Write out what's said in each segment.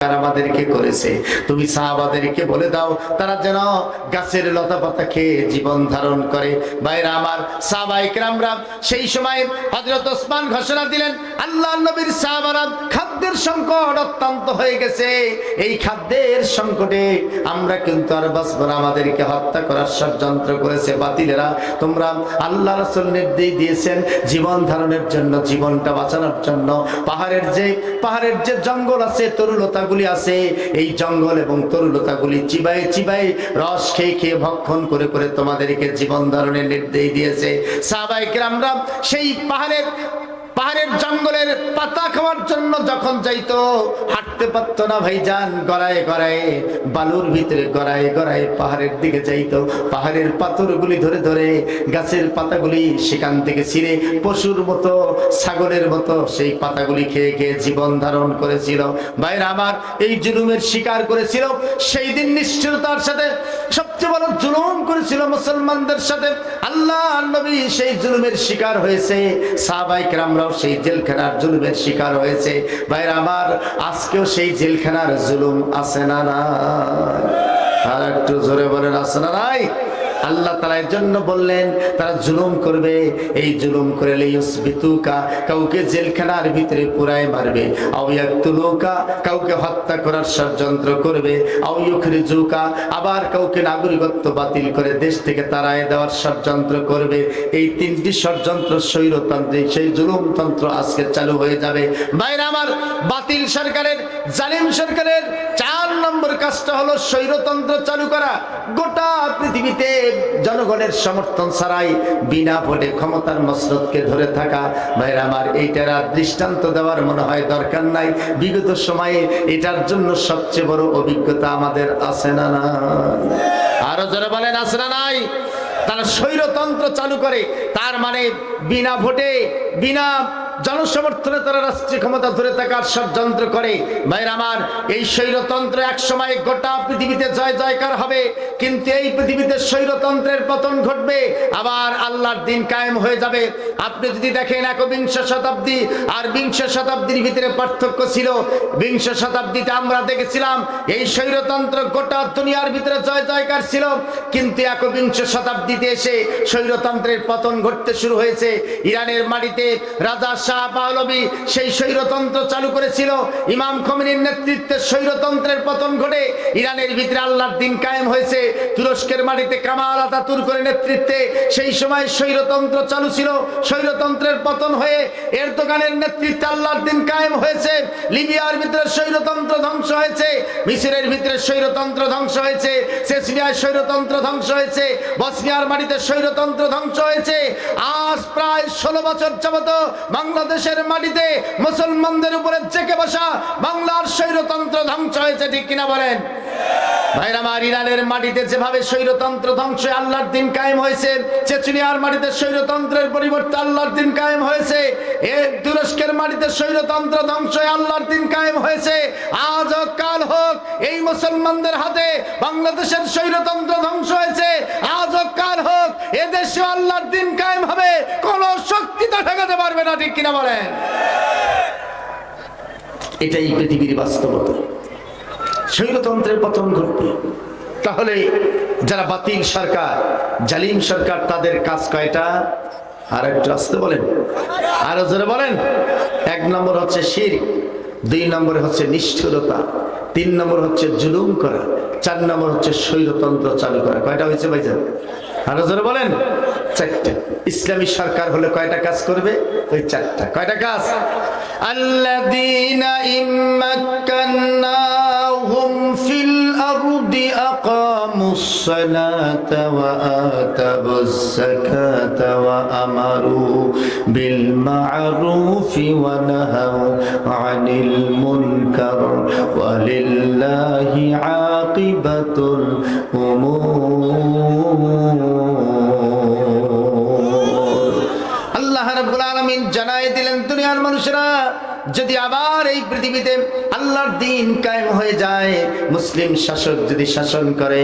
আমাদেরকে করেছে। তুমি সাহাবাদেরকে বলে দাও তারা যেন গাছের লতা পাতা খেয়ে জীবন ধারণ করে। ভাইরা আমার, সাহাবায়ে কেরামরা সেই সময় হযরত ওসমান ঘোষণা দিলেন, আল্লাহর নবীর সাহাবারা খাদ্যের সংকট অত্যন্ত হয়ে গেছে, এই খাদ্যের সংকটে আমরা কিন্তু আর বাঁচব না, আমাদেরকে হত্যা করার ষড়যন্ত্র করেছে বাতিলেরা। তোমরা আল্লাহ রাসূল নির্দেশ দিয়েছেন জীবন ধারণের জন্য, জীবনটা বাঁচানোর জন্য পাহাড়ের যে জঙ্গল আছে, তরুলতা আছে, এই জঙ্গল এবং তরুলতাগুলি চিবায়ে চিবায়ে রস খেয়ে খেয়ে ভক্ষণ করে করে তোমাদেরকে জীবন ধারণের নির্দেশ দিয়েছে। সাহাবায়ে কেরামরা সেই পাহাড়ের জঙ্গলের পাতা খাওয়ার জন্য যখন যাইতো, হাঁটতে পারতো না ভাইজান, গড়ায় গড়ায় বালুর ভিতরে গড়ায় গড়ায় পাহাড়ের দিকে যাইতো। পাহাড়ের পাথরগুলি ধরে ধরে গাছের পাতাগুলি সেখান থেকে ছিঁড়ে পশুর মতো, ছাগলের মতো সেই পাতাগুলি খেয়ে খেয়ে জীবন ধারণ করেছিল। ভাইরা আমার, এই জুলুমের শিকার করেছিল। সেই দিন নিষ্ঠুরতার সাথে সবচেয়ে বড় জুলুম করেছিল মুসলমানদের সাথে। আল্লাহর নবী সেই জুলুমের শিকার হয়েছে, সাহাবায়ে কেরামরাও সেই জেলখানার জুলুমের শিকার হয়েছে। ভাইরা আমার, আজকেও সেই জেলখানার জুলুম আছে না না? আর একটু জোরে বলেন, আছে না নাই? আল্লাহ তাআলা এর জন্য বললেন তারা জুলুম করবে, এই জুলুম করলে ইউসবিতুকা, কাউকে জেলখানার ভিতরে পুরায় মারবে, আও ইয়াকতুলুকা, কাউকে হত্যা করার ষড়যন্ত্র করবে, আও ইউখরিজুকা, আবার কাউকে নাগরিকত্ব বাতিল করে দেশ থেকে তাড়ায় দেওয়ার ষড়যন্ত্র করবে। এই তিনটি ষড়যন্ত্র স্বৈরতান্ত্রিক সেই জুলুমতন্ত্র আজকে চালু হয়ে যাবে। ভাইরা আমার, বাতিল সরকারের, জালিম সরকারের 4 নম্বর কাজটা হলো স্বৈরতন্ত্র চালু করা। গোটা পৃথিবীতে জনগণের সমর্থন ছাড়াই বিনা ভোটে ক্ষমতার মসনদকে ধরে থাকা। ভাইরা আমার, এইটার দৃষ্টান্ত দেওয়ার মনে হয় দরকার নাই। বিগত সময়ে এটার জন্য সবচেয়ে বড় অভিজ্ঞতা আমাদের আছে না না? আরো যারা বলেন আছে না নাই? তারা স্বৈরতন্ত্র চালু করে, তার মানে বিনা ভোটে, বিনা জনসমর্থনে তারা রাষ্ট্রীয় ক্ষমতা ধরে থাকার ষড়যন্ত্র করে। ভাইরা আমার, এই স্বৈরতন্ত্র এক সময় গোটা পৃথিবীতে জয় জয়কার হবে, কিন্তু এই পৃথিবীতে স্বৈরতন্ত্রের পতন ঘটবে, আবার আল্লাহর দিন কায়েম হয়ে যাবে। আপনি যদি দেখেন একবিংশ শতাব্দী আর বিংশ শতাব্দীর ভিতরে পার্থক্য ছিল। বিংশ শতাব্দীতে আমরা দেখেছিলাম এই স্বৈরতন্ত্র গোটা দুনিয়ার ভিতরে জয় জয়কার ছিল, কিন্তু একবিংশ শতাব্দীতে এসে স্বৈরতন্ত্রের পতন ঘটতে শুরু হয়েছে। ইরানের মাটিতে রাজা শাহ পাহলভী সেই স্বৈরতন্ত্র চালু করেছিল। ইমাম খোমেনির নেতৃত্বে স্বৈরতন্ত্রের পতন ঘটে ইরানের ভিতরে আল্লাহর দিন কায়েম হয়েছে। তুরস্কের মাটিতে কামাল আতাতুর্কের নেতৃত্বে সেই সময় স্বৈরতন্ত্র চালু ছিল, স্বৈরতন্ত্রের পতন হয়ে এরদোগানের নেতৃত্বে আল্লাহর দিন কায়েম হয়েছে। লিবিয়ার ভিতরে স্বৈরতন্ত্র ধ্বংস হয়েছে, মিশরের ভিতরে স্বৈরতন্ত্র ধ্বংস হয়েছে, চেচনিয়ায় স্বৈরতন্ত্র ধ্বংস হয়েছে, বসনিয়ার মাটিতে স্বৈরতন্ত্র ধ্বংস হয়েছে। আজ প্রায় 16 বছর যাবত বাংলাদেশের মাটিতে মুসলমানদের উপরে জেকে বসা বাংলার স্বৈরতন্ত্র ধ্বংস হয়েছে, ঠিক কিনা বলেন? ভাইরা আমার, ইরানের মাটিতে যেভাবে স্বৈরতন্ত্র ধ্বংস হয়ে আল্লাহর দিন কায়েম হয়েছে, চেচনিয়ার মাটিতে স্বৈরতন্ত্রের পরিবর্তে আল্লাহর দিন কায়েম হয়েছে, তুরস্কের মাটিতে স্বৈরতন্ত্র ধ্বংস হয়ে আল্লাহর দিন কায়েম হয়েছে। আজ হোক কাল হোক এই মুসলমানদের হাতে বাংলাদেশের স্বৈরতন্ত্র ধ্বংস হয়েছে। আজ হোক কাল হোক এদেশে আল্লাহর দিন কায়েম হবে, কোন শক্তি তা ঠেকাতে পারবে না, ঠিক কিনা বলেন? এটাই পৃথিবীর বাস্তবতা। স্বৈরতন্ত্রের পতন ঘটবে। তাহলে যারা বাতিল সরকার, জালিম সরকার, তাদের কাজ কয়টা? আর একটু আসতে বলেন, আরো জোরে বলেন। 1 নম্বর হচ্ছে শিরক, 2 নম্বরে হচ্ছে নিষ্ঠুরতা, 3 নম্বর হচ্ছে জুলুম করা, 4 নম্বর হচ্ছে স্বৈরতন্ত্র চালু করা। কয়টা হয়েছে ভাইজান? আরো জোরে বলেন। 4টা। ইসলামী সরকার হলে কয়টা কাজ করবে? ওই 4টা। কয়টা কাজ? আল্লাযীনা ইম্মাক্কান্নাহুম ফিল আরদি আকামুস সালাতা ওয়া আতাবুস যাকাতা ওয়া আমারু বিল মা'রুফি ওয়া নাহাউ আনিল মুনকার ওয়া লিল্লাহি আকিবাতুল উমুর। আল্লাহ রাব্বুল আলামিন জানায় দিলেন, দুনিয়ার মানুষেরা যদি আবার এই পৃথিবীতে আল্লাহর দ্বীন কায়েম হয়ে যায়, মুসলিম শাসক যদি শাসন করে,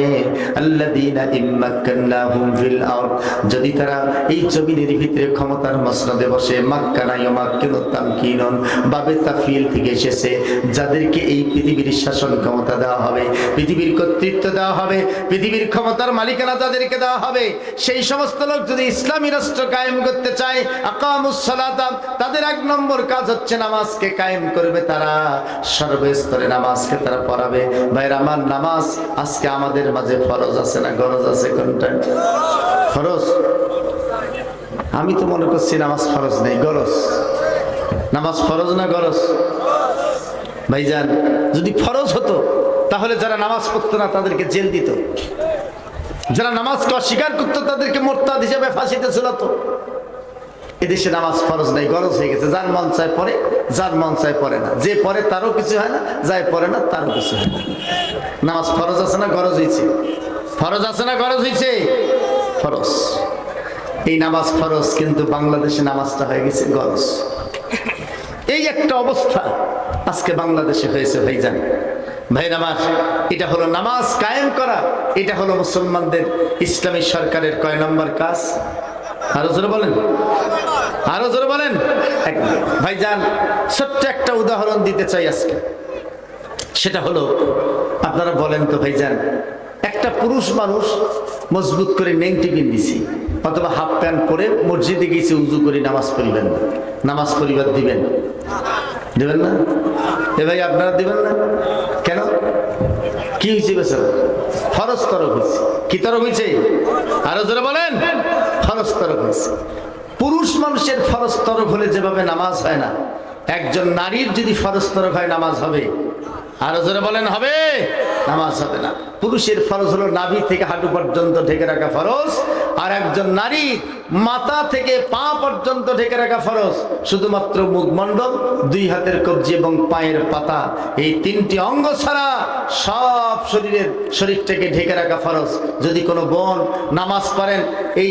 আল্লাযীনা ইম্মাক্কান্নাহুম ফিল আরদ, যদি তারা এই জমিনের ভিতরে ক্ষমতার মসনদে বসে, মাক্কানা ইয়ামাক্কিনু তামকিনুন বাবে তাফিল থেকে এসেছে, যাদেরকে এই পৃথিবীর শাসন ক্ষমতা দেওয়া হবে, পৃথিবীর কর্তৃত্ব দেওয়া হবে, পৃথিবীর ক্ষমতার মালিকানা তাদেরকে দেওয়া হবে, সেই সমস্ত লোক যদি ইসলামী রাষ্ট্র কায়েম করতে চায়, আকামুস সালাতা, তাদের এক নম্বর কাজ হচ্ছে নামাজকে কায়েম করবে। তারা সর্বস্তরে নামাজকে তারা পড়াবে। ভাইরা আমার, নামাজ আজকে আমাদের মাঝে ফরজ আছে না গরজ আছে? কোনটা ফরজ? আমি তো মনে করছি নামাজ ফরজ নেই, গরজ। নামাজ ফরজ না গরজ? ভাইজান, যদি ফরজ হতো তাহলে যারা নামাজ পড়তো না তাদেরকে জেল দিত, যারা নামাজকে অস্বীকার করতো তাদেরকে মোরতাদ হিসেবে ফাঁসিতে ঝুলাতো। এদেশে নামাজ ফরজ নাই, গরজ হয়ে গেছে। যার মন চায় পড়ে, যার মন চায় পড়ে না। যে পড়ে তারও কিছু হয় না, যাই পড়ে না তারও কিছু হয় না। নামাজ ফরজ আছে না গরজ হয়েছে? ফরজ আছে না গরজ হয়েছে? ফরজ। এই নামাজ ফরজ, কিন্তু বাংলাদেশে নামাজটা হয়ে গেছে গরজ। এই একটা অবস্থা আজকে বাংলাদেশে হয়েছে ভাইজান। ভাইরা আমার, এটা হলো নামাজ কায়েম করা, এটা হলো মুসলমানদের ইসলামী সরকারের কয় নম্বর কাজ? আরো জোরে বলেন, আরো জোরে বলেন। ভাইজান, ছোট্ট একটা উদাহরণ দিতে চাই আজকে। সেটা হলো, আপনারা বলেন তো ভাইজান, একটা পুরুষ মানুষ মজবুত করে নেংটি পিন্দিছি অথবা হাফ প্যান্ট পরে মসজিদে গেছে, উজু করে নামাজ পড়বেন না, নামাজ পরিবার দিবেন? দেবেন না? এ ভাই, আপনারা দিবেন না কেন? কি হয়েছে বেচারা? ফরজ তরক হয়েছে। কি তরক হয়েছে? আরো জোরে বলেন। ফরজ তরক হয়েছে। পুরুষ মানুষের ফরজ তরক হলে যেভাবে নামাজ হয় না, একজন নারীর যদি ফরজ তরক হয় নামাজ হবে? আরো জোরে বলেন, হবে? নামাজ হবে না। পুরুষের ফরজ হলো নাভি থেকে হাঁটু পর্যন্ত ঢেকে রাখা ফরজ, আর একজন নারী মাথা থেকে পা পর্যন্ত ঢেকে রাখা ফরজ। শুধুমাত্র মুখমণ্ডল, দুই হাতের কবজি এবং পায়ের পাতা, এই তিনটি অঙ্গ ছাড়া সব শরীরটাকে ঢেকে রাখা ফরজ। যদি কোনো বোন নামাজ পড়েন, এই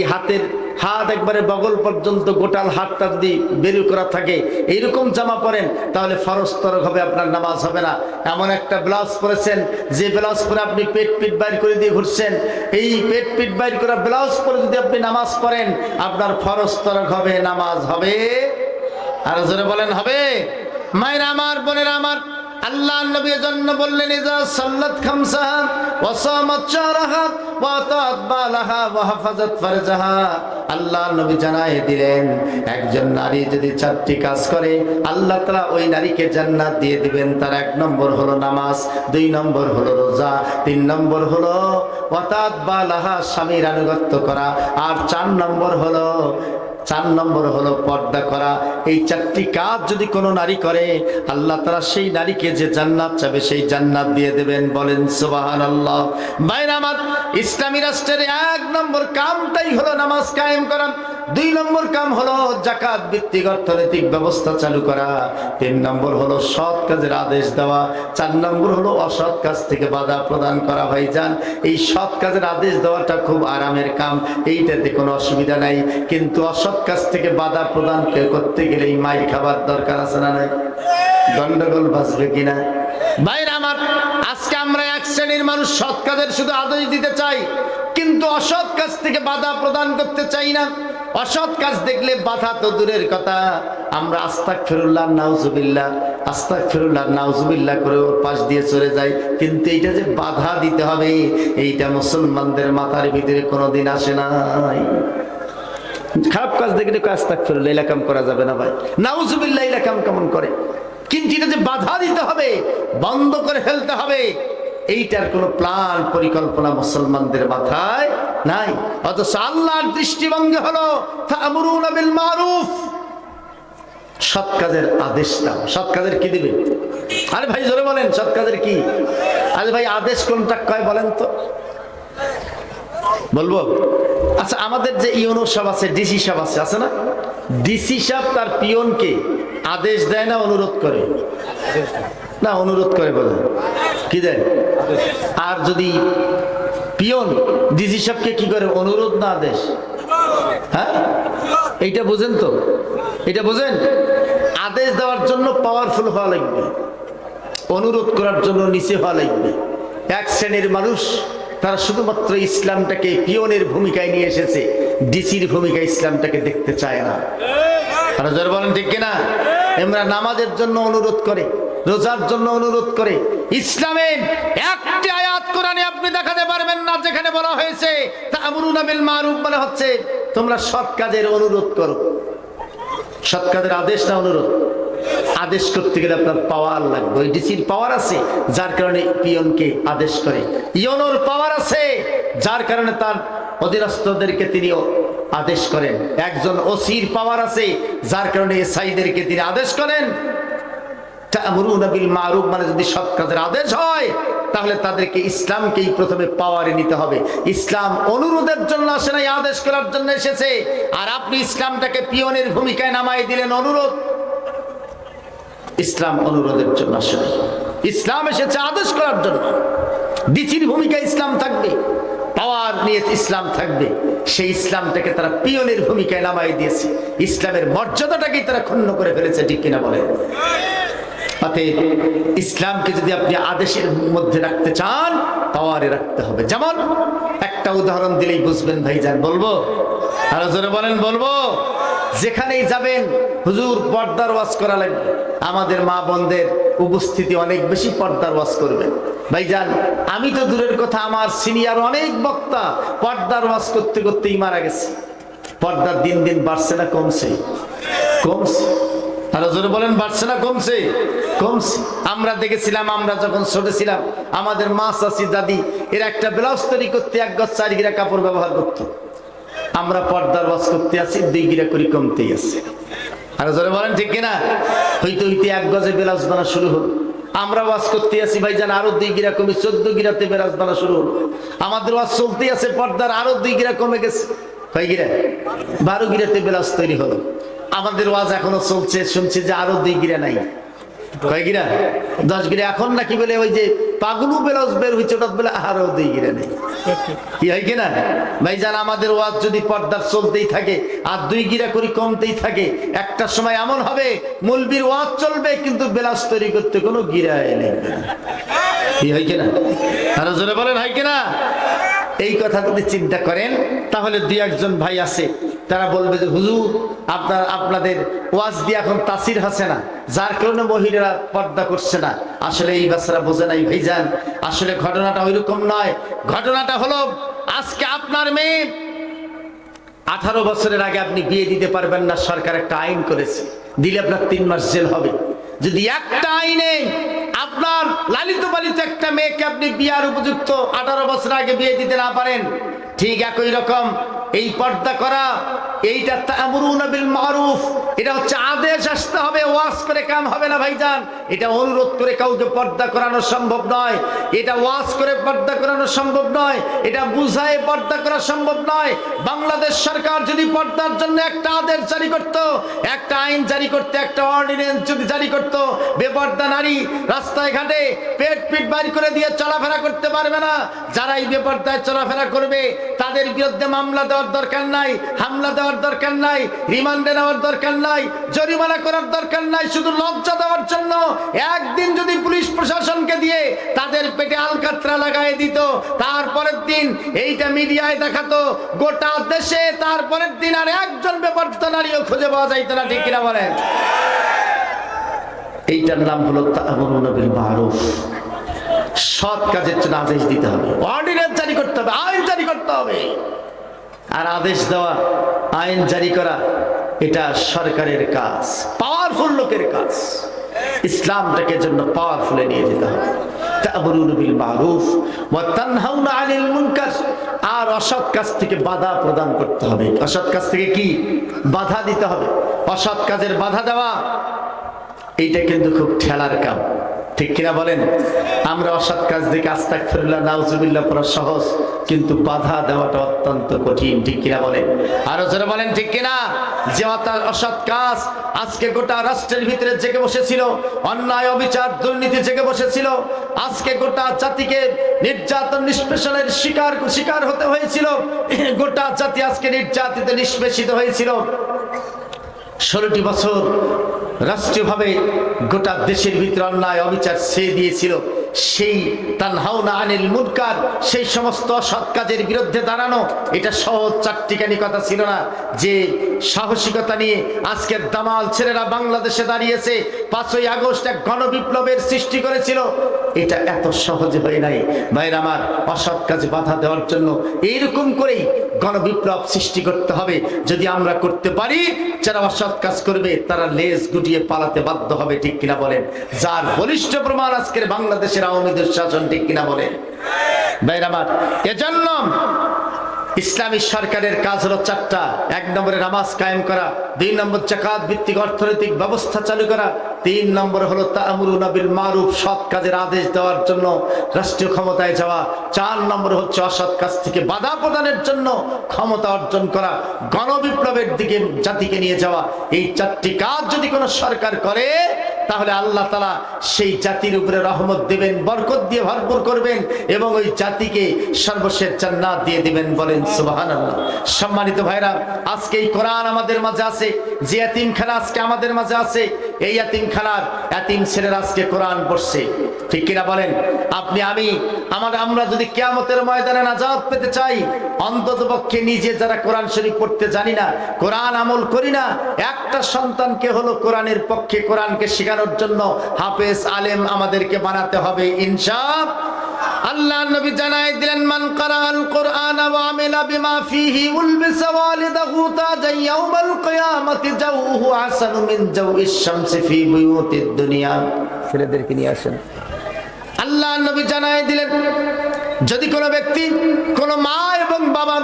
হাত একবারে বগল পর্যন্ত গোটাল হাতটা যদি বের করা থাকে, এইরকম জামা পরেন, তাহলে ফরজ তরক হবে, আপনার নামাজ হবে না। এমন একটা ব্লাউজ পরেছেন, যে ব্লাউজ পরে আপনি পেট বাইর করে দিয়ে ঘুরছেন, এই পেট বাইর করা ব্লাউজ পরে যদি আপনি নামাজ পড়েন, আপনার ফরজ তরক হবে, নামাজ হবে? আর জোরে বলেন, হবে? মায়েরা আমার, বোনেরা আমার, আল্লাহ নবী জন্য বললেন, ইজা সাল্লাত খামসাহা ওয়া সামাত শাহরাহা ওয়া আতাত বালাহা ওয়া হাফাজাত ফারজাহা। আল্লাহ নবী জানায় দিলেন, একজন নারী যদি 4টি কাজ করে, আল্লাহ তাআলা ওই নারীকে জান্নাত দিয়ে দিবেন। তার 1 নম্বর হলো নামাজ, 2 নম্বর হলো রোজা, 3 নম্বর হলো ওয়া আতাত বালাহা, স্বামীর আনুগত্য করা, আর 4 নম্বর হলো পর্দা করা। এই 4টি কাজ যদি কোনো নারী করে, আল্লাহ তাআলা সেই নারীকে যে জান্নাত চাবে সেই জান্নাত দিয়ে দেবেন। বলেন সুবহানাল্লাহ। ভাইরা আমার, ইসলামী রাষ্ট্রের 1 নম্বর কামটাই হলো নামাজ কায়েম করা। 2 নম্বর কাম হলো যাকাত ভিত্তিক অর্থনৈতিক ব্যবস্থা চালু করা। 3 নম্বর হলো সৎ কাজের আদেশ দেওয়া। 4 নম্বর হলো অসৎ কাজ থেকে বাধা প্রদান করা। ভাইজান, এই সৎ কাজের আদেশ দেওয়াটা খুব আরামের কাম, এইটাতে কোনো অসুবিধা নাই। কিন্তু অসৎ কাজ থেকে বাধা প্রদান করতে গেলে এই মাইর খাবার দরকার আছে না নাই? গন্ডগোল বাঁচবে কিনা? ভাইরা আমার, আজকে আমরা এক শ্রেণীর মানুষ সৎ কাজের শুধু আদেশ দিতে চাই, কিন্তু অসৎ কাজ থেকে বাধা প্রদান করতে চাই না। অসৎ কাজ দেখলে বাধা তো দূরের কথা, আমরা আস্তাগফিরুল্লাহ নাউজুবিল্লাহ, আস্তাগফিরুল্লাহ নাউজুবিল্লাহ করে ওর পাশ দিয়ে চলে যাই। কিন্তু এইটা যে বাধা দিতে হবে, এইটা মুসলমানদের মাথার ভিতরে কোনোদিন আসে নাই। খারাপ কাজ দেখলে আস্তাগফিরুল্লাহ, এই কাম করা যাবে না ভাই, নাউজুবিল্লাহ এই কাম কেমন করে? কিন্তু এটা যে বাধা দিতে হবে, বন্ধ করে ফেলতে হবে, এইটার কোনো প্ল্যান পরিকল্পনা মুসলমানদের মাথায় নাই। অথচ আল্লাহর দৃষ্টিভঙ্গি হলো তা'মুরুনা বিল মারুফ, সৎ কাজের আদেশ দাও। সৎ কাজের কি দিবে? আরে ভাই জোরে বলেন, সৎ কাজের কি? আরে ভাই, আদেশ কোনটা কয় বলেন তো? বলবো? আচ্ছা, আমাদের যে ইউনো সাহেব আছে, ডিসি সাহেব আছে না? ডিসি সাহেব তার পিয়নকে আদেশ দেয় না অনুরোধ করে? না, অনুরোধ করে। বলে কি দেয়? আর যদি পিয়ন ডিসি সাহেবকে কি করে? অনুরোধ না আদেশ? হ্যাঁ, এইটা বোঝেন তো? এটা বোঝেন? আদেশ দেওয়ার জন্য পাওয়ারফুল হওয়া লাগবে। অনুরোধ করার জন্য নিচে হওয়া লাগবে। এক শ্রেণীর মানুষ তারা শুধুমাত্র ইসলামটাকে পিয়নের ভূমিকায় নিয়ে এসেছে, ডিসির ভূমিকায় ইসলামটাকে দেখতে চায় না। তারা যারা বলেন ঠিক কিনা, এমরা নামাজের জন্য অনুরোধ করে, রোজার জন্য অনুরোধ করে। ইসলামের একটি আয়াত কোরআনে আপনি দেখাতে পারবেন না যেখানে বলা হয়েছে তা'মুরুনা বিল মারুফ, মানে হচ্ছে তোমরা সৎ কাজের অনুরোধ করো। সৎ কাজের আদেশ না অনুরোধ? আদেশ করতে গেলে আপনার পাওয়ার লাগবে। ওই ডিসির পাওয়ার আছে যার কারণে পিয়নকে আদেশ করে, ইয়নোর পাওয়ার আছে যার কারণে তার অধীনস্থদেরকে তিনি আদেশ করেন, একজন ওসির পাওয়ার আছে যার কারণে এসআইদেরকে তিনি আদেশ করেন। তা'মুরুনা বিল মারুফ মানে যদি সৎ কাজের আদেশ হয় তাহলে তাদেরকে ইসলামকেই প্রথমে পাওয়ারে নিতে হবে। ইসলাম অনুরোধের জন্য আসে না, আদেশ করার জন্য এসেছে। আর আপনি ইসলামটাকে পিয়নের ভূমিকায় নামাই দিলেন অনুরোধ। ইসলাম অনুরোধের জন্য আসে না, ইসলাম এসেছে আদেশ করার জন্য। ডিসির ভূমিকায় ইসলাম থাকবে, পাওয়ার নিয়ে ইসলাম থাকবে। সেই ইসলামটাকে তারা পিয়নের ভূমিকায় নামাই দিয়েছে, ইসলামের মর্যাদাটাকেই তারা ক্ষুণ্ণ করে ফেলেছে, ঠিক কিনা বলেন? অতএব ইসলামকে যদি আপনি আদেশের মধ্যে রাখতে চান, পাওয়ারে রাখতে হবে। যেমন একটা উদাহরণ দিলেই বুঝবেন ভাইজান, বলবো? আরো জোরে বলেন, বলবো? যেখানেই যাবেন হুজুর পর্দার ওয়াজ করা লাগবে, আমাদের মা বোনদের উপস্থিতি অনেক বেশি পর্দার ওয়াজ করবেন। ভাইজান আমি তো দূরের কথা, আমার সিনিয়র অনেক বক্তা পর্দার ওয়াজ করতে করতেই মারা গেছে। পর্দার দিন দিন বাড়ছে না কমছে? কমছে। আরো জোরে বলেন, বাড়ছে না কমছে? কমছে। আমরা দেখেছিলাম, আমরা যখন ছোট ছিলাম আমাদের মা, চাচি, দাদি এরা একটা ব্লাউজ তৈরি করতে 1 গজ 4 গিরা কাপড় ব্যবহার করতো। আমরা পর্দার ওয়াজ করতে আছি 2 গিরা করে কমতেই আছে। আরো জোরে বলেন ঠিক কিনা? হইতে হইতে 1 গজে ব্লাউজ বানা শুরু হলো। আমরা ওয়াজ করতে আছি ভাইজান, আরো 2 গিরা কমে 14 গিরাতে ব্লাউজ বানা শুরু হলো। আমাদের ওয়াজ চলতেই আছে, পর্দার আরো 2 গিরা কমে গেছে। কয় গিরা? 12 গিরাতে ব্লাউজ তৈরি হলো। আমাদের ওয়াজ এখনো চলছে, শুনছি যে আরো 2 গিরা নাই। কয় গিরা? 10 গিরা। এখন নাকি বলে ওই যে পাগলু ব্লাউজ বের হয়েছে, ওটা বলে আরো 2 গিরা নেই। কি হয় কিনা ভাইজান? আমাদের ওয়াজ যদি পর্দার চলতেই থাকে আর 2 গিরা করে কমতেই থাকে, একটা সময় এমন হবে মৌলবীর ওয়াজ চলবে কিন্তু ব্লাউজ তৈরি করতে কোনো গিরা নেই। কি হয় কিনা? আরো জোরে বলেন, হয় কিনা? এই কথা যদি চিন্তা করেন তাহলে 2-1 ভাই আছে তারা বলবে যে হুজুর আপনাদের ওয়াজ দিয়ে এখন তাসির হচ্ছে না, যার কারণে মহিলারা পর্দা করছে না। আসলে এই বাচ্চারা বোঝে নাই ভাইজান, আসলে ঘটনাটা ওইরকম নয়। ঘটনাটা হলো আজকে আপনার মেয়ে 18 বছরের আগে আপনি বিয়ে দিতে পারবেন না, সরকার একটা আইন করেছে, দিলে আপনার 3 মাস জেল হবে। যদি একটা আইনে আপনার লালিত পালিত একটা মেয়েকে আপনি বিয়ার উপযুক্ত 18 বছর আগে বিয়ে দিতে না পারেন, ঠিক একই রকম এই পর্দা করা, এইটা তা'মুরুনা বিল মারুফ, এটা হচ্ছে আদেশ আসতে হবে, ওয়াজ করে কাম হবে না ভাইজান। এটা অনুরোধ করে কাউকে পর্দা করানো সম্ভব নয়, এটা ওয়াজ করে পর্দা করানো সম্ভব নয়, এটা বুঝায় পর্দা করা সম্ভব নয়। বাংলাদেশ সরকার যদি পর্দার জন্য একটা আদেশ জারি করত, একটা আইন জারি করত, একটা অর্ডিন্যান্স যদি জারি করত, বেপর্দা নারী রাস্তায় ঘাটে পেট পিট বাইর করে দিয়ে চলাফেরা করতে পারবে না। যারা এই বেপর্দায় চলাফেরা করবে তাদের বিরুদ্ধে মামলা দেওয়ার দরকার নাই, হামলা দেওয়ার দরকার নাই, রিমান্ডে নেওয়ার দরকার নাই, জরিমানা করার দরকার নাই। শুধু লজ্জা দেওয়ার জন্য একদিন যদি পুলিশ প্রশাসনকে দিয়ে তাদের পেটে আলকাতরা লাগাই দিত, তারপরের দিন এইটা মিডিয়ায় দেখাতো গোটা দেশে, তারপরের দিন আর একজন বেপর্দা নারীও খুঁজে পাওয়া যাইত না, ঠিক কিনা বলেন? এইটার নাম হলো তা'মুরুনা বিল মারুফ। সৎ কাজের জন্য আদেশ দিতে হবে, অর্ডিন্যান্স জারি করতে হবে, আইন জারি করতে হবে। আর আদেশ দেওয়া, আইন জারি করা এটা সরকারের কাজ, পাওয়ারফুল লোকের কাজ। ইসলামটাকে জন্য পাওয়ারফুলে নিয়ে যেতে হবে। তা'মুরুনা বিল মারুফ ওয়া তানহাউনা আনিল মুনকার, আর অসৎ কাজ থেকে বাধা প্রদান করতে হবে। অসৎ কাজ থেকে কি বাধা দিতে হবে? অসৎ কাজের বাধা দেওয়া এইটা কিন্তু খুব ঠেলার কাম, ঠিক কিনা বলেন? আমরা অসৎ কাজ দেখে আস্তাগফিরুল্লাহ নাউজুবিল্লাহ পড়া সহজ, কিন্তু বাধা দেওয়াটা অত্যন্ত কঠিন, ঠিক কিনা বলেন? আরো যারা বলেন ঠিক কিনা? যে অসৎ কাজ আজকে গোটা রাষ্ট্রের ভিতরে জেগে বসেছিল, অন্যায় অবিচার দুর্নীতি জেগে বসেছিল, আজকে গোটা জাতিকে নির্যাতন নিষ্পেষণের শিকার হতে হয়েছিল, গোটা জাতি আজকে নির্যাতিত নিষ্পেষিত হয়েছিল। 16টি বছর রাষ্ট্রীয়ভাবে গোটা দেশের ভিতরে অন্যায় অবিচার ছেয়ে দিয়েছিল, সেই তানহাউনা আনিল মুনকার, সেই সমস্ত সৎ কাজের বিরুদ্ধে দাঁড়ানো, এটা সহজ চারটিখানি কথা ছিল না। যে সাহসিকতা নিয়ে আজকের দামাল ছেলেরা বাংলাদেশে দাঁড়িয়েছে, 5ই আগস্ট এক গণবিপ্লবের সৃষ্টি করেছিল, এটা এত সহজে হয় নাই ভাইরা আমার। অসৎ কাজে বাধা দেওয়ার জন্য এইরকম করেই গণবিপ্লব সৃষ্টি করতে হবে। যদি আমরা করতে পারি, যারা অসৎ কাজ করবে তারা লেজ গুটিয়ে পালাতে বাধ্য হবে, ঠিক কিনা বলেন? যার বলিষ্ঠ প্রমাণ আজকের বাংলাদেশের আওয়ামী দুঃশাসন, ঠিক কিনা বলেন ভাইরা আমার? এজন্য ইসলামী সরকারের কাজ হলো 4টা। 1 নম্বরে নামাজ কায়েম করা, 2 নম্বর যাকাত ভিত্তিক অর্থনৈতিক ব্যবস্থা চালু করা, 3 নম্বর হলো তা'মুরুনা বিল মারুফ, সৎ কাজের আদেশ দেওয়ার জন্য রাষ্ট্রীয় ক্ষমতায় যাওয়া, 4 নম্বর হচ্ছে অসৎ কাজ থেকে বাধা প্রদানের জন্য ক্ষমতা অর্জন করা, গণবিপ্লবের দিকে জাতিকে নিয়ে যাওয়া। এই 4টি কাজ যদি কোনো সরকার করে, তাহলে আল্লাহ তাআলা সেই জাতির উপরে রহমত দিবেন, বরকত দিয়ে ভরপুর করবেন এবং ওই জাতিকে সর্বশেষ জান্নাত দিয়ে দিবেন। বলেন সুবহানাল্লাহ। সম্মানিত ভাইরা, আজকে এই কোরআন আমাদের মাঝে আছে, যে এতিমখানা আজকে আমাদের মাঝে আছে, এই এতিমখানার এতিম ছেলেরা আজকে কোরআন পড়ছে, ঠিক কিনা বলেন? আপনি আমি আমরা যদি কিয়ামতের ময়দানে নাজাত পেতে চাই, অন্ততপক্ষে নিজে যারা কোরআন শরীফ পড়তে জানি না, কোরআন আমল করি না, একটা সন্তানকে হলো কোরআনের পক্ষে, কোরআনকে শেখানোর জন্য হাফেজ আলেম আমাদেরকে বানাতে হবে ইনশাআল্লাহ। আল্লাহ নবী জানাই দিলেন, মান কারাআল কুরআন ওয়া আমিলা বিমা ফীহি উলবিসা ওয়ালিদাহু তাজান ইয়াউমাল কিয়ামাতি জাওহু আহসানু মিন জাওইশ শামসি ফী বুয়ুতিদ দুনিয়া। ছেলেদেরকে নিয়ে আসেন। আল্লাহ নবী জানাই দিলেন, যদি কোনো ব্যক্তি, কোনো মা এবং বাবা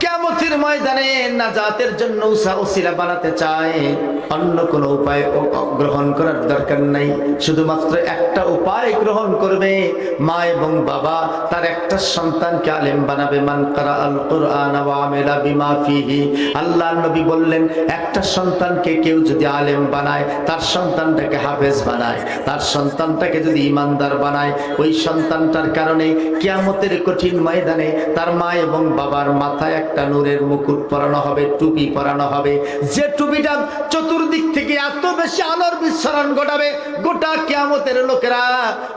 কিয়ামতের ময়দানে নাজাতের জন্য ওসিলা বানাতে চায়, অন্য কোনো উপায় গ্রহণ করার দরকার নাই, শুধুমাত্র একটা উপায় গ্রহণ করবে। মা এবং বাবা তার একটা সন্তানকে আলেম বানাবে। মান কারাআল কুরআন ওয়া আমিলা বিমা ফীহি, আল্লাহর নবী বললেন, একটা সন্তানকে কেউ যদি আলেম বানায়, তার সন্তানটাকে হাফেজ বানায়, তার সন্তানটাকে যদি ঈমানদার বানায়, ওই সন্তানটার কারণে কিয়ামতের কঠিন ময়দানে তার মা এবং বাবার মাথায় একটা নূরের মুকুট পরানো হবে, টুপি পরানো হবে, যে টুপিটা চতুর্দিক থেকে এত বেশি আলোর বিস্ফোরণ ঘটাবে, গোটা কিয়ামতের লোকেরা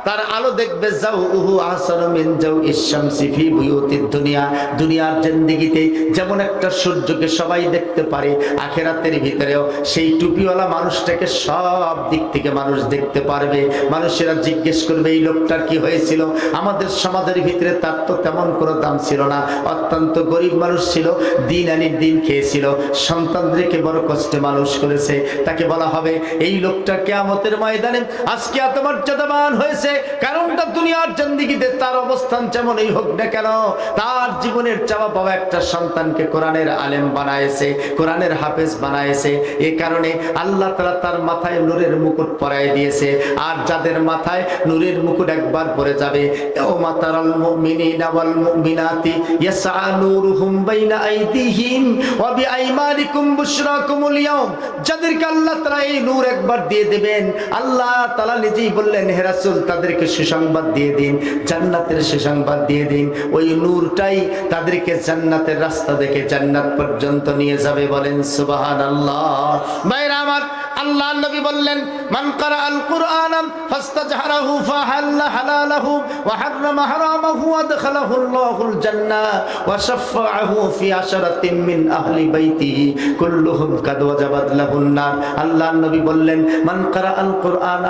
তার আলো দেখবে। জাউহু আহসানু মিন জাওইশ শামসি ফী বুয়ুতিদ দুনিয়া, দুনিয়ার জিন্দেগিতে যেমন একটা সূর্যকে সবাই দেখতে পারে, আখিরাতের ভিতরেও সেই টুপিওয়ালা মানুষটাকে সব দিক থেকে মানুষ দেখতে পারবে। মানুষেরা জিজ্ঞেস করবে, এই লোকটার কি হয়েছিল? আমাদের সমাজের ভিতরে তার তো তেমন কোনো দাম ছিল না, অত্যন্ত গরিব মানুষ ছিল, দিন আনির দিন খেয়েছিল, সন্তানদেরকে বড় কষ্টে মানুষ করেছে। তাকে বলা হবে, এই লোকটা কিয়ামতের ময়দানে আজকে এত মর্যাদাবান হয়েছে, কারণটা দুনিয়ার জিন্দেগিতে তার অবস্থান যেমনই হোক না কেন, তার জীবনের চাওয়া পাওয়া একটা সন্তানকে কোরআনের আলেম বানায়েছে, কোরআনের হাফেজ বানায়েছে। এই কারণে আল্লাহ তাআলা তার মাথায় নূরের মুকুট পরায় দিয়েছে। আর যাদের মাথায় নূরের মুকুট একবার পরে যাবে, ইয়াউমা তারাল মুমিনিনা ওয়াল মুমিনাতি ইয়াসআ নূরুহুম বাইনা আইদিহিম ওয়া বিআইমানিকুম বুশরাকুমুল ইয়াউম, যাদেরকে আল্লাহ তাআলা এই নূর একবার দিয়ে দেবেন, আল্লাহ তাআলা নিজেই বললেন, হে রাসূল তাদেরকে সুসংবাদ দিয়ে দিন, জান্নাতের সুসংবাদ দিয়ে দিন। ওই নূরটাই তাদেরকে জান্নাতের রাস্তা দেখে জান্নাত পর্যন্ত নিয়ে যাবে। বলেন সুবহানাল্লাহ। ভাইরা আমার, আল্লাহ নবী বললেন, মান কারাআল কুরআন ফাস্তাজহারাহু ফাহাল্লা হালালাহু ওয়া হাররামা হারামাহু আদখালাহু আল্লাহুল জান্নাহ ওয়া শাফাআহু ফি আশরাতিন মিন আহলি বাইতিহি কুল্লুহুম কাদ ওয়াজাবাত লাহুন নার। আল্লাহ নবী বললেন, মান কারাআল কুরআন,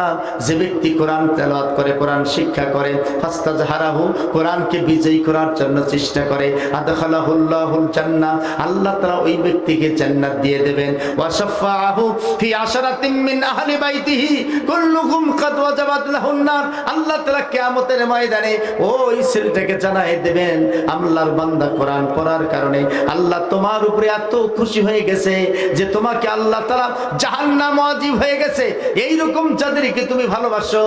যে ব্যক্তি কোরআন তেলাওয়াত করে, কোরআন শিক্ষা করে, ফাস্তাজহারাহু, কোরআনকে বিজয়ী করার জন্য চেষ্টা করে, আদখালাহু আল্লাহুল জান্নাহ, আল্লাহ তাআলা ওই ব্যক্তিকে জান্নাত দিয়ে দেবেন। ওয়া শাফাআহু ফি আশরাতিন মিন আহলি বাইতিহি কুল্লুহুম কাদ ওয়াজাবাত লাহুন নার। আল্লাহ তাআলা কিয়ামতের ময়দানে ওই ছেলেটাকে জানায় দেবেন, আল্লাহর বান্দা কোরআন পড়ার কারণে আল্লাহ তোমার উপরে এত খুশি হয়ে গেছে যে তোমাকে আল্লাহ তাআলা জাহান্নাম ওয়াজিব হয়ে গেছে। এই রকম যাদেরকে তুমি ভালোবাসো,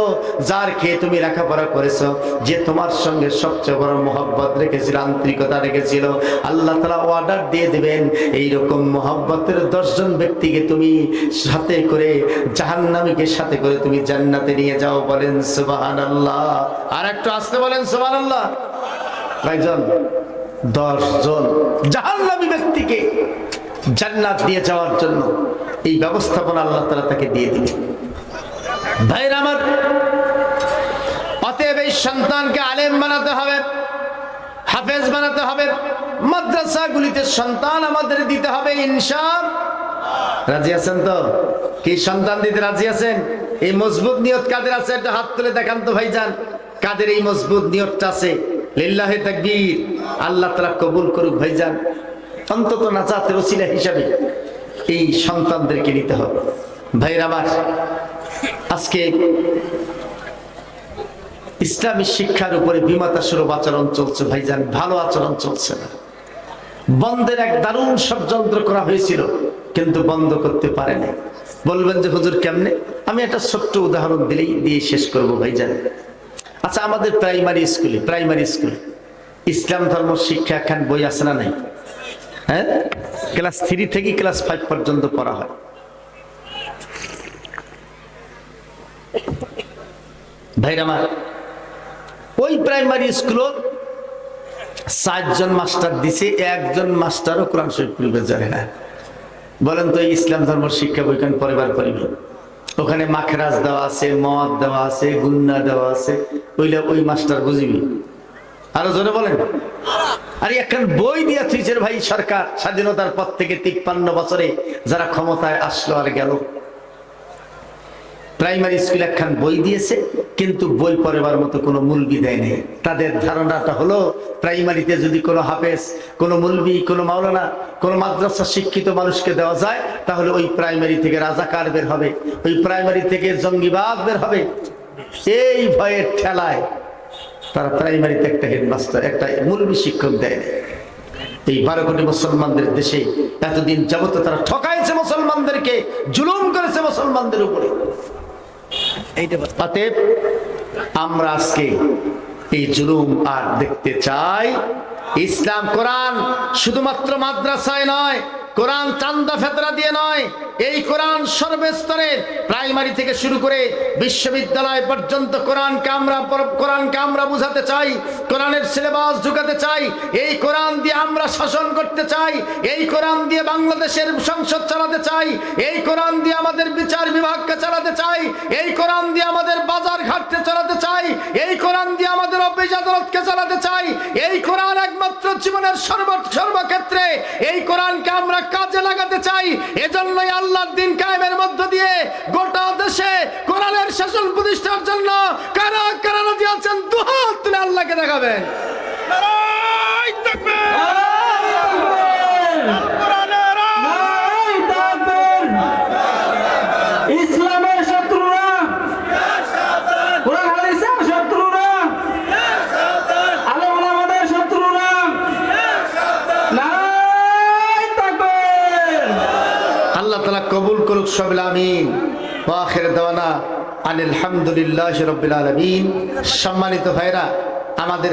যার খেয়ে তুমি লেখাপড়া করেছো, যে তোমার সঙ্গে সবচেয়ে বড় মহব্বত রেখেছিল, আন্তরিকতা রেখেছিল, আল্লাহ তাআলা অর্ডার দিয়ে দেবেন, এই রকম মহব্বতের 10 জন ব্যক্তিকে তুমি সাথে করে জাহান্নামীকে সাথে করে তুমি জান্নাতে নিয়ে যাও। বলেন সুবহানাল্লাহ। আর একটু আসতে বলেন সুবহানাল্লাহ। কয়জন? 10 জন জাহান্নামী ব্যক্তিকে জান্নাত দিয়ে যাওয়ার জন্য এই ব্যবস্থাপনা আল্লাহ তাআলা তাকে দিয়ে দিবেন। ভাইরা আমার, অতএব এই সন্তানকে আলেম বানাতে হবে, হাফেজ বানাতে হবে, মাদ্রাসাগুলিতে সন্তান আমাদের দিতে হবে ইনশাআল্লাহ। রাজি আছেন তো? কি সন্তান দিতে রাজি আছেন? এই মজবুত নিয়ত কাদের আছে একটা হাত তুলে দেখান তো ভাইজান, কাদের এই মজবুত নিয়তটা আছে? লিল্লাহি তাকবীর। আল্লাহ তাআলা কবুল করুক ভাইজান। অন্তত নাজাতের ওসিলা হিসাবে এই সন্তানদেরকে নিতে হবে। ভাইরা আমার, আজকে ইসলামী শিক্ষার উপরে বিমাতাসুরভ আচরণ চলছে ভাইজান, ভালো আচরণ চলছে না। বন্ধের এক দারুণ ষড়যন্ত্র করা হয়েছিল, কিন্তু বন্ধ করতে পারে না। বলবেন যে হুজুর কেমনে? আমি একটা ছোট্ট উদাহরণ দিয়ে শেষ করব ভাইজান। আচ্ছা, আমাদের প্রাইমারি স্কুলে ইসলাম ধর্ম শিক্ষা একখান বই আছে না নাই? হ্যাঁ, ক্লাস 3 থেকে ক্লাস 5 পর্যন্ত পড়া হয়। ভাইরা আমার, ওই প্রাইমারি স্কুল 4 জন মাস্টার দিছে, একজন মাস্টারও কোরআন শরীফ পড়বে জানে না। বলেন তো, এই ইসলাম ধর্ম শিক্ষা বইখান পরিবার পড়িবে? ওখানে মাখরাজ দেওয়া আছে, মদ দেওয়া আছে, গুন্না দেওয়া আছে, ওই মাস্টার বুঝিবি? আরো জোরে বলেন। আরে একখান বই দিয়া থুইছে ভাই সরকার, স্বাধীনতার পর থেকে 53 বছরে যারা ক্ষমতায় আসলো আর গেল। প্রাইমারি স্কুল একখান বই দিয়েছে, কিন্তু বই পড়ার মতো কোনো মুলবি দেয় নেই। তাদের ধারণাটা হলো প্রাইমারিতে যদি কোনো হাফেজ, কোনো মুলবি, কোনো মাওলানা, কোনো মাদ্রাসা শিক্ষিত মানুষকে দেওয়া যায়, তাহলে ওই প্রাইমারি থেকে রাজাকার বের হবে, ওই প্রাইমারি থেকে জঙ্গিবাদ বের হবে। এই ভয়ের ঠেলায় তারা প্রাইমারিতে একটা হেডমাস্টার, একটা মুলবি শিক্ষক দেয়। এই 12 কোটি মুসলমানদের দেশে এতদিন যাবত তারা ঠকাইছে মুসলমানদেরকে, জুলুম করেছে মুসলমানদের উপরে। অতএব আমরা আজকে এই জুলুম আর দেখতে চাই। ইসলাম কোরআন শুধুমাত্র মাদ্রাসায় নয়, কোরআন চান্দা ফেতরা দিয়ে নয়, এই কোরআন সর্বস্তরে প্রাইমারি থেকে শুরু করে বিশ্ববিদ্যালয় পর্যন্ত কোরআনকে আমরা বুঝাতে চাই, কোরআনের সিলেবাস ঢুকাতে চাই। এই কোরআন দিয়ে আমরা শাসন করতে চাই, এই কোরআন দিয়ে বাংলাদেশের সংসদ চালাতে চাই, এই কোরআন দিয়ে আমাদের বিচার বিভাগকে চালাতে চাই, এই কোরআন দিয়ে আমাদের বাজার ঘাটকে চালাতে চাই, এই কোরআন দিয়ে আমাদের অফিস আদালতকে চালাতে চাই। এই কোরআন একমাত্র জীবনের সর্বক্ষেত্রে এই কোরআনকে আমরা কাজে লাগাতে চাই। এজন্যই আল্লাহর দ্বীন কায়েমের মধ্য দিয়ে গোটা দেশে কোরআনের শাসন প্রতিষ্ঠার জন্য কারা কারা রাজি আছেন দুহাত তুলে আল্লাহকে দেখাবেন। নারায়ে তাকবীর, কোরআনের নারায়ে তাকবীর। ইসলামের শত্রুরা, কোরআন হাদিসের শত্রুরা, আলেম ওলামাদের শত্রুরা, আল্লাহ তাআলা কবুল করুক সবিল আমিন। ওয়া আখির দাওয়ানা আলহামদুলিল্লাহি রাব্বিল আলামিন। সম্মানিত ভাইরা, আমাদের